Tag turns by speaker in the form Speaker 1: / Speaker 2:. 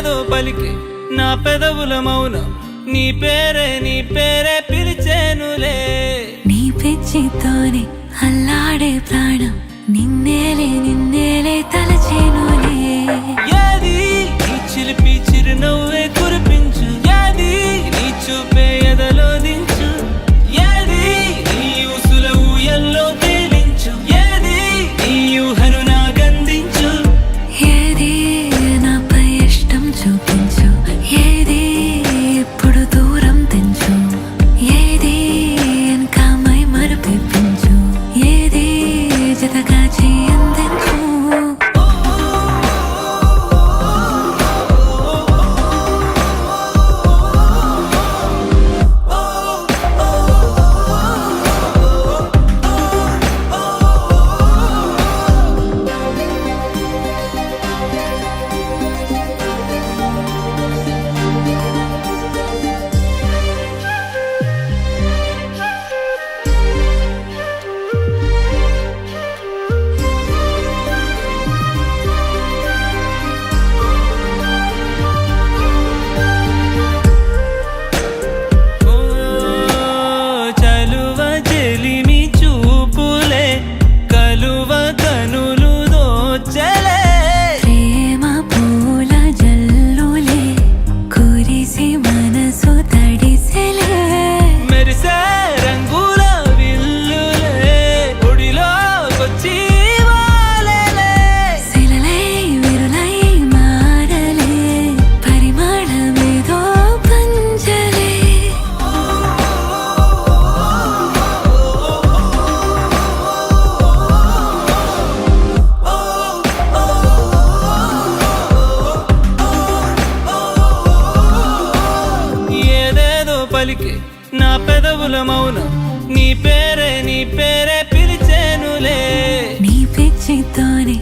Speaker 1: ఏదేదో పలికే నా పెదవుల మౌనం నీ పేరే పిలిచేనులే
Speaker 2: నీ పిచ్చితోనే అల్లాడే ప్రాణం నిన్నేలే తలచేనులే
Speaker 1: ఏది నీ చిలిపి చిరునవ్వే కురిపించు ఏది నీ చూపే ఎదలో దించు ఏది నీ ఊసుల ఊయల్లో తేలించు ఏది నీ ఊహను నాగందించు
Speaker 2: ఏది నాపై ఇష్టం చూపించు ఏది ఇప్పుడు దూరం తెంచు ఏది ఇంకా మై మరపించు ఏది జతగా చేయందించు
Speaker 1: పలికే నా పెదవుల మౌనం నీ పేరే పిలిచేనులే
Speaker 2: నీ పిచ్చితోనే